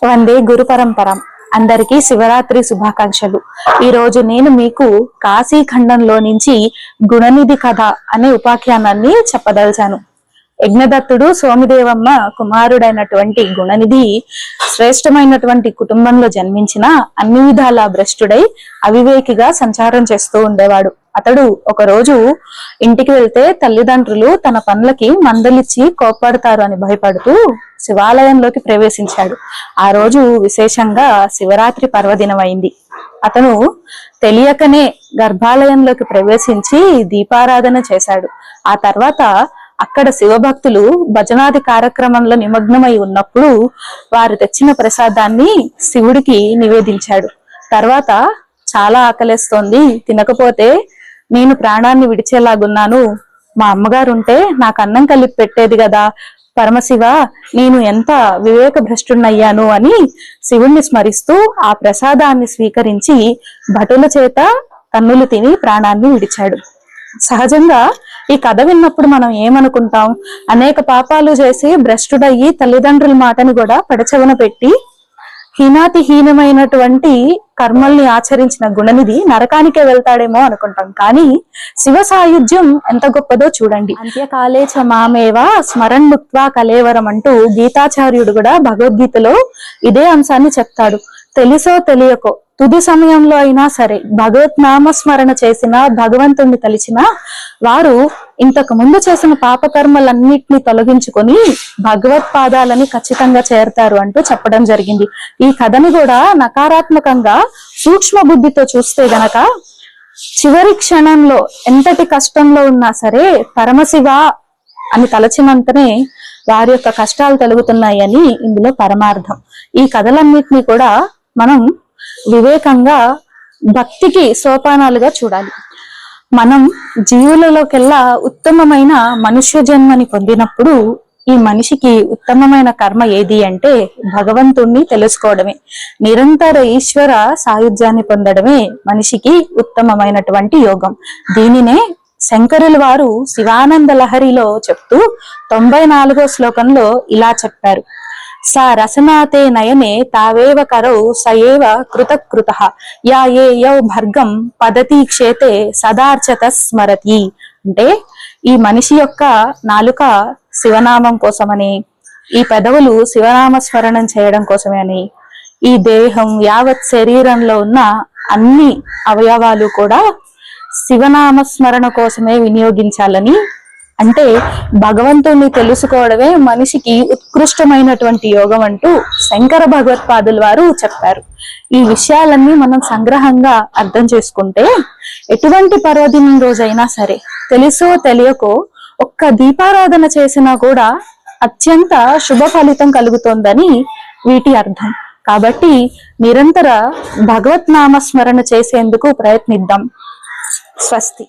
వందే గురు పరంపరం. అందరికీ శివరాత్రి శుభాకాంక్షలు. ఈ రోజు నేను మీకు కాశీ ఖండంలో నుంచి గుణనిధి కథ అనే ఉపాఖ్యానాన్ని చెప్పదలిచాను. యజ్ఞదత్తుడు సోమిదేవమ్మ కుమారుడైనటువంటి గుణనిధి శ్రేష్టమైనటువంటి కుటుంబంలో జన్మించిన అన్ని విధాల భ్రష్టుడై అవివేకిగా సంచారం చేస్తూ ఉండేవాడు. అతడు ఒక రోజు ఇంటికి వెళ్తే తల్లిదండ్రులు తన పనులకి మందలిచ్చి కోప్పడతారు అని భయపడుతూ శివాలయంలోకి ప్రవేశించాడు. ఆ రోజు విశేషంగా శివరాత్రి పర్వదినమైంది. అతను తెలియకనే గర్భాలయంలోకి ప్రవేశించి దీపారాధన చేశాడు. ఆ తర్వాత అక్కడ శివభక్తులు భజనాది కార్యక్రమంలో నిమగ్నమై ఉన్నప్పుడు వారు తెచ్చిన ప్రసాదాన్ని శివుడికి నివేదించాడు. తర్వాత చాలా ఆకలేస్తోంది, తినకపోతే నేను ప్రాణాన్ని విడిచేలాగున్నాను, మా అమ్మగారు ఉంటే నాకు అన్నం కలిపి పెట్టేది కదా, పరమశివ నేను ఎంత వివేక భ్రష్టున్నయ్యాను అని శివుణ్ణి స్మరిస్తూ ఆ ప్రసాదాన్ని స్వీకరించి భటుల చేత తన్నులు తిని ప్రాణాన్ని విడిచాడు. సహజంగా ఈ కథ విన్నప్పుడు మనం ఏమనుకుంటాం, అనేక పాపాలు చేసి భ్రష్టుడయ్యి తల్లిదండ్రుల మాటని కూడా పడచెవన పెట్టి హీనమైనటువంటి కర్మల్ని ఆచరించిన గుణనిధి నరకానికే వెళ్తాడేమో అనుకుంటాం. కానీ శివ సాయుధ్యం ఎంత గొప్పదో చూడండి. అంత్యకాలే చ మామేవ స్మరణ్ ముక్త్వా కలేవరం అంటూ గీతాచార్యుడు కూడా భగవద్గీతలో ఇదే అంశాన్ని చెప్తాడు. తెలుసో తెలియకో తుది సమయంలో అయినా సరే భగవత్ నామస్మరణ చేసిన, భగవంతుణ్ణి తలిచిన వారు ఇంతకు ముందు చేసిన పాపకర్మలన్నిటిని తొలగించుకొని భగవత్ పాదాలని ఖచ్చితంగా చేరతారు అంటూ చెప్పడం జరిగింది. ఈ కథని కూడా నకారాత్మకంగా సూక్ష్మ బుద్ధితో చూస్తే గనక చివరి క్షణంలో ఎంతటి కష్టంలో ఉన్నా సరే పరమశివ అని తలచినంతనే వారి యొక్క కష్టాలు తొలగుతున్నాయి అని ఇందులో పరమార్థం. ఈ కథలన్నిటినీ కూడా మనం వివేకంగా భక్తికి సోపానాలుగా చూడాలి. మనం జీవులలోకెల్లా ఉత్తమమైన మనుష్య జన్మని పొందినప్పుడు ఈ మనిషికి ఉత్తమమైన కర్మ ఏది అంటే భగవంతుణ్ణి తెలుసుకోవడమే, నిరంతర ఈశ్వర సాయుధ్యాన్ని పొందడమే మనిషికి ఉత్తమమైనటువంటి యోగం. దీనినే శంకరుల వారు శివానంద లహరిలో చెప్తూ 94వ శ్లోకంలో ఇలా చెప్పారు. స రసనాతే నయనే తావేవ కరౌ సయేవ కృతకృతః యా ఏ యౌ భర్గం పదతి క్షేతే సదార్చత స్మరతి. అంటే ఈ మనిషి యొక్క నాలుక శివనామం కోసమని, ఈ పెదవులు శివనామ స్మరణం చేయడం కోసమే అని, ఈ దేహం యావత్ శరీరంలో ఉన్న అన్ని అవయవాలు కూడా శివనామ స్మరణ కోసమే వినియోగించాలని, అంటే భగవంతుణ్ణి తెలుసుకోవడమే మనిషికి ఉత్కృష్టమైనటువంటి యోగం అంటూ శంకర భగవత్పాదుల వారు చెప్పారు. ఈ విషయాలన్నీ మనం సంగ్రహంగా అర్థం చేసుకుంటే ఎటువంటి పర్వదినం రోజైనా సరే తెలుసో తెలియకో ఒక్క దీపారాధన చేసినా కూడా అత్యంత శుభ ఫలితం కలుగుతోందని వీటి అర్థం. కాబట్టి నిరంతర భగవత్ నామస్మరణ చేసేందుకు ప్రయత్నిద్దాం. స్వస్తి.